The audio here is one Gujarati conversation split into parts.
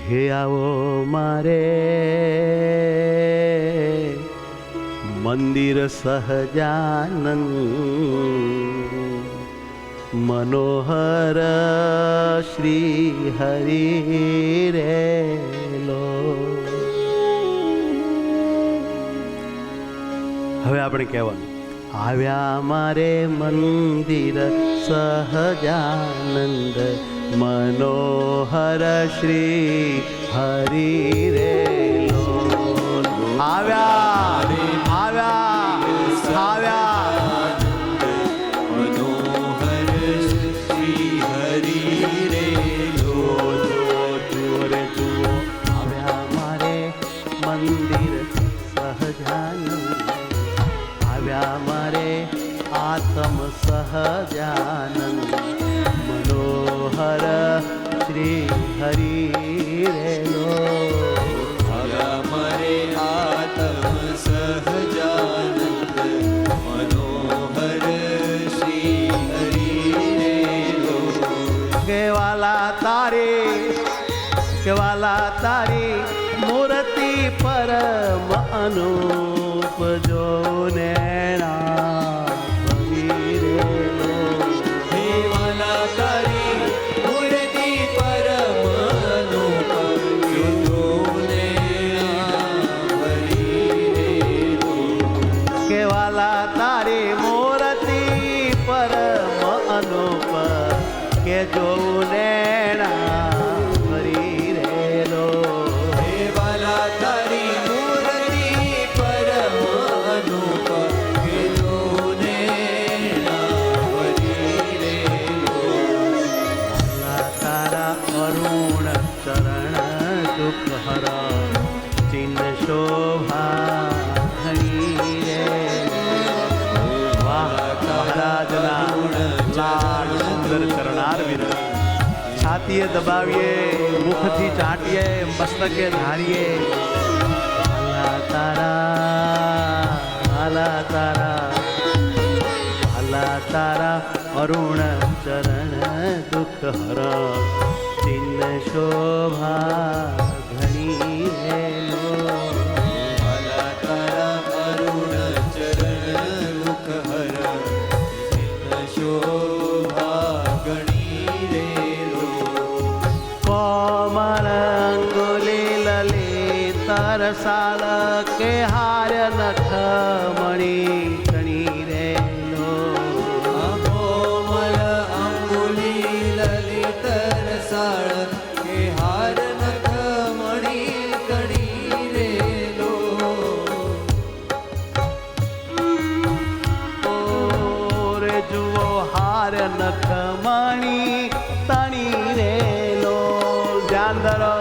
હે આવો મારે મંદિર સહજાનંદ મનોહર શ્રી હરિ રેલો. હવે આપણે કહેવાનું, આવ્યા મારે મંદિર સહજાનંદ મનોહર શ્રી હરિ રેલો. આવ્યા આવ્યા આવ્યા મનોહર શ્રી હરિ રેલો. રે જુઓ આવ્યા મારે મંદિર સહજાનંદ, આવ્યા મારે આત્મ સહજાનંદ મનોહર શ્રી હરિ રેલો. મરે આત્મ સહજાનંદ મનોહર શ્રી હરિ રેલો. કેવાલા તારી મૂર્તિ પરમ અનુપ જો નેણા હરિ રેલો. દેવાલા તારી મૂર્તિ પરમ અનુપ જો નેણા હરિ રેલો. કેવાલા તારી મૂર્તિ પરમ અનુપ કે જોઉં નેણા હરી રેલો. દેવાલા તારી મૂર્તિ પરમ અનુપ કે જો નેણા હરિ રેલો. તારા અરુણ ચરણ દુઃખ હર ચિન્હ શોભા હરી રે. વાહ મહારાજના લાડ સુંદર ચરણાર વિરલ. છાતીએ દબાવીએ, મુખથી ચાટીએ, મસ્તકે ધારીએ. આલા તારા આલા તારા આલા તારા અરુણ ચરણ દુઃખ હર ચિન્હ શોભા ઘણી રેલો. વાલા તારા અરુણ ચરણ મુખ હર ચિત્ત શોભા ગણી રેલો. કોમળ અંગુલી લલિત રસાળ કે હાર નખ મણી કણી રેલો. કોમલ અંગુલી લલિત રસાળ કે હાર નખ મણી કણી રેલો. રે જુઓ હાર નખ મણી તણી રેલો. ધ્યાન ધરો.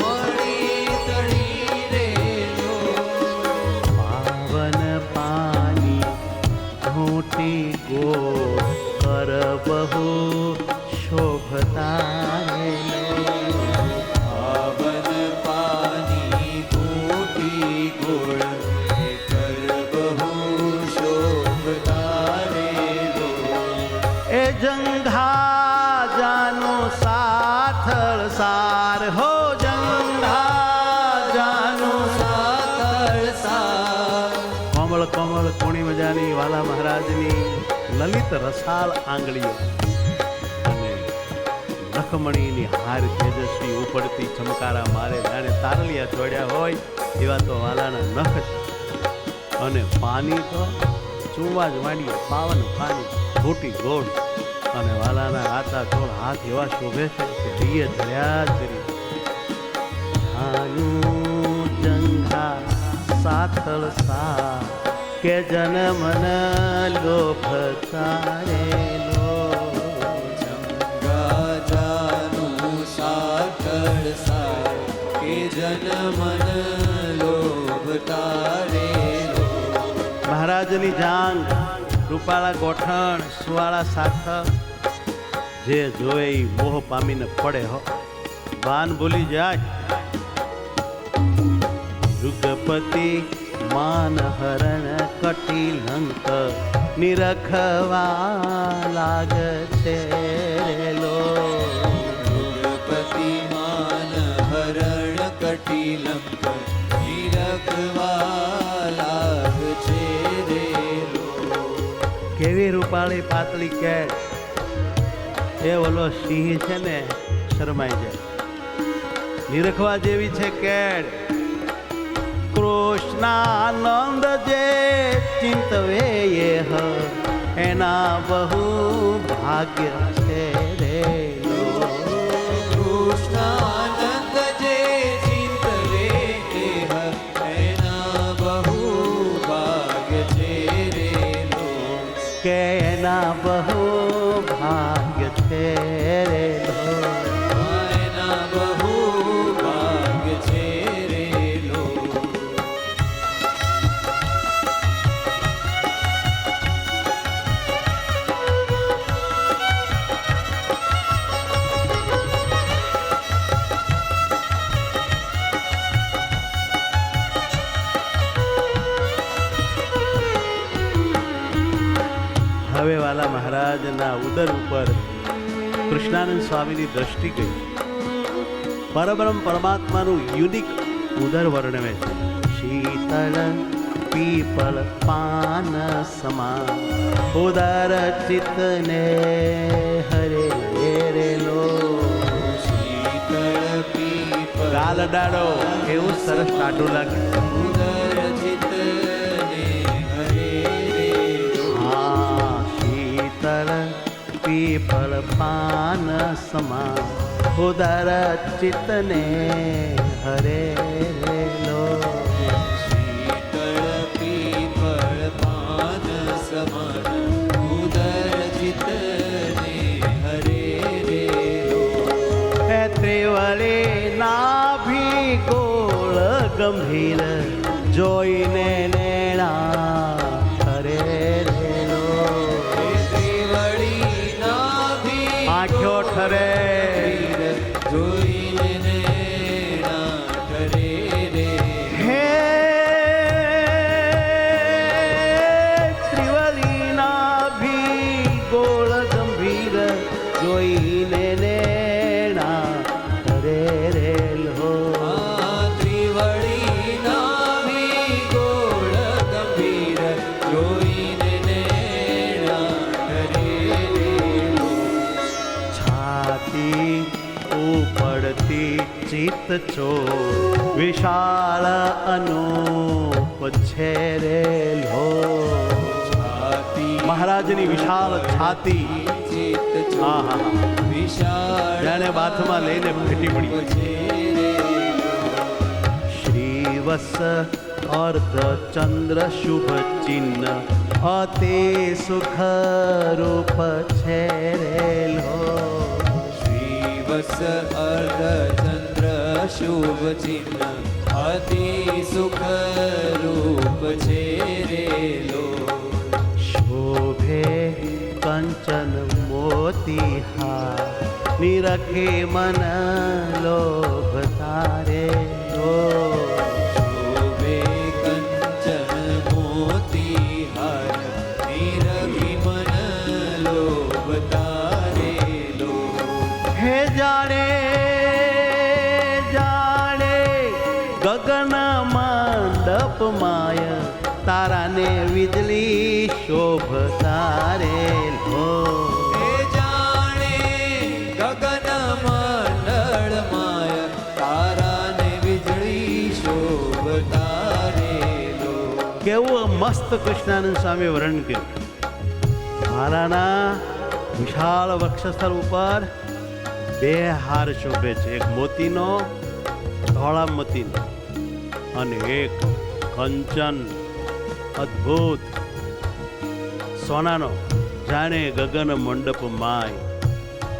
મણી તણી રેલો. પાવન પાની ઘૂંટી ગો કર બહુ શોભતા રેલો. પાવન પાની ઘૂંટી ગોળ કર બહુ શોભતા રેલો. એ જંઘા જાનો સાથળ સાર હો. જંઘા જાનો સાતળ સાર. કોમળ કોમળ કોણી મજાની વાલા મહારાજની લલિત રસાળ આંગળીઓ અને નખમણીની હાર તેજસ્વી ઉપડતી ચમકારા મારે જાણે તારલિયા જોડ્યા હોય એવા તો વાલાના નખ છે. અને પાણી તો ચૂંવા જ માંડીએ, પાવન પાણી ઘૂંટી ગોળ અને વાલાના આતા ગોળ હાથ એવા શોભે છે કે હૈયે ધર્યા જ કરી. જાનું જંઘા સાથળ સા કે જન મન લોભ તારેલો. જંગા જાનું સાતળ સાર કે જન મન લોભ તારેલો. મહારાજની જાંગ રૂપાળા ગોઠણ સુવાળા સાથ જે જોવે ઈ મોહ પામીને પડે હો. બાન ભૂલી જાય. યુગપતિ માન હરણ કટિલંક નિરખવા લાગ છે રેલો. યુગપતિ માન શ્રીલંક નિરખવા લાગ છે રે લો. કેવી રૂપાળી પાતળી કેટ, એ ઓલો સિંહ છે ને શરમાઈ જાય. નિરખવા જેવી છે કેડ, કૃષ્ણાનંદ જે ચિંતવે હ એના બહુ ભાગ્ય છે રે લો. કૃષ્ણાનંદ જે ચિંતવે એના બહુ ભાગ્ય છે રે લો. કે એના બહુ ભાગ્ય છે રે લો. એના બહુ ભાગ્ય છે રે લો. હવે વાલા મહારાજના ઉદર ઉપર કૃષ્ણાનંદ સ્વામીની દ્રષ્ટિ ગઈ. પરબ્રહ્મ પરમાત્માનું યુનિક ઉદર વર્ણવે છે. શીતળ પીપળ પાન સમા ઉદર ચિતને હરે રે લો. શીતળ પીપળ ગાલ ડાળો એવું સરસ ટાઢું લાગે. ઉદર ચિતને હરે રે લો. હા, શીતળ પીપળ પાન સમા ઉદર ચિતને હરે રે લો. શીતળ પીપળ પાન સમાન ઉદર ચિતને હરે રે લો. હે ત્રિવળી નાભી ગોળ ગંભીર જોઈને નેણા હરે રે લો. હે ત્રિવળી નાભી આંખો ઠરે જોઈને નેણા ઠરે રે. હે ત્રિવળી નાભી ગોળ ગંભીર જોઈને નેણા હરે રે લો. આ ત્રિવળી નાભી ગોળ ગંભીર જોઈને નેણા ઠરે રે લો. છાતી ઉપડતી ચિત્ત છો વિશાળ અનુપ છે રે લો. છાતી મહારાજની વિશાળ છાતી, ચિત્ત હા હા હા, વિશાળ જાણે બાથમાં લઈને ફેટી પડી. છે રે લો. શ્રીવત્સ અર્ધ ચંદ્ર શુભ ચિહ્ન અતિ સુખ રૂપ છે રે લો. શ્રીવત્સ અર્ધચંદ્ર શુભ ચિહ્ન અતિ સુખ રૂપ છે રે લો. શોભે કંચન મોતી હાર નિરખે મન લોભ તારે લો. શોભે કંચન મોતી હાર નિરખી મન લોભ તારે લો. હે જાણે જાણે ગગન મંડપ માય તારાને વીજળી શોભ તારે લો. હે જાણે ગગન મંડળ માય તારાને વીજળી શોભ તારે લો. કેવું મસ્ત કૃષ્ણાનંદ સ્વામી વર્ણન કર્યું. મારાના વિશાળ વક્ષસ્થળ ઉપર બે હાર શોભે છે, એક મોતીનો, ધોળા મોતીનો, અને એક કંચન અદ્ભુત સોનાનો, જાણે ગગન મંડપ માય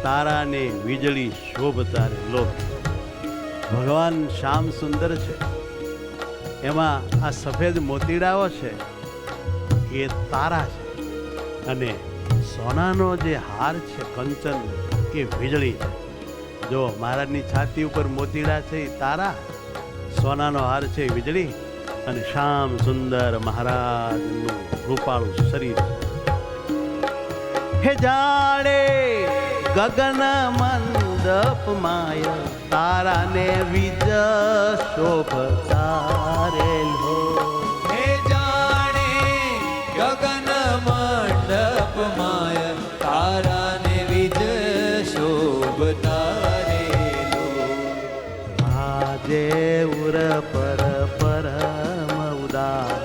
તારાને વીજળી શોભતા રે લો. ભગવાન શ્યામ સુંદર છે, એમાં આ સફેદ મોતીડાઓ છે એ તારા છે, અને સોનાનો જે હાર છે કંચન એ વીજળી છે. જો મહારાજની છાતી ઉપર મોતીડા છે એ તારા, સોનાનો હાર છે એ વીજળી, અને શ્યામ સુંદર મહારાજનું રૂપાળું શરીર છે. હે જાણે ગગન મંડપ મંડપ માય તારાને વિજ શોભતા રેલો હે જાણે ગગન મંડપ માય તારાને વિજ શોભતા રેલો આજે ઉર પર પરમ ઉદાર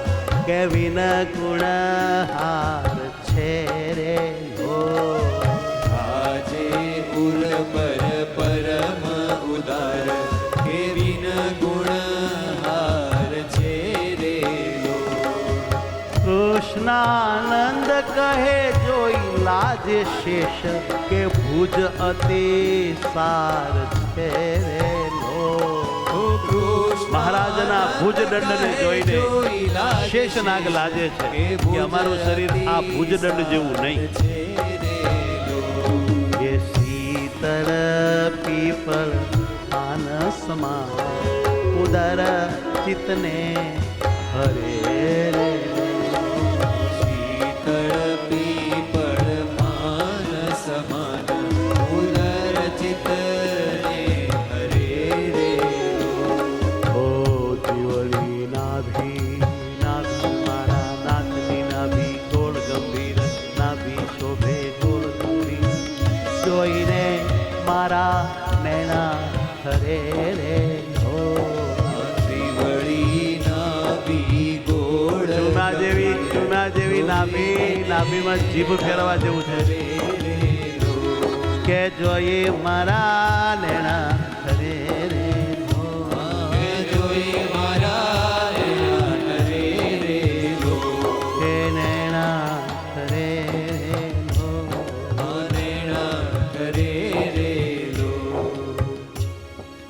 કે વિન ગુણ હાર છે રે લો આજે ઉર પર પરમ ઉદાર કે વિન ગુણ હાર છે રેલો કૃષ્ણાનંદ કહે જોઈ લાજે શેષ કે ભુજ અતિ સાર છે રે લો મહારાજના ભુજદંડને જોઈને શેષનાગ લાજે છે કે અમારું શરીર આ ભુજદંડ જેવું નહીં એ શીતળ પીપળ પાનસમાં ઉદર ચિતને હરે રે શીતળ પીપળ માન સમાન ઉદર ચિતને હરે રે ઓ જીવડી નાભી નાભી મારા નાથની નાભી ગોળ ગંભીર નાભી શોભે ગોળ ગંભીર જોઈને મારા નૈણા હરે રે હો શ્રીવળી નાભી ગોળ ચૂના જેવી નાભીમાં જીભ ફેરવા જેવું છે કે જોઈએ મારા નૈણા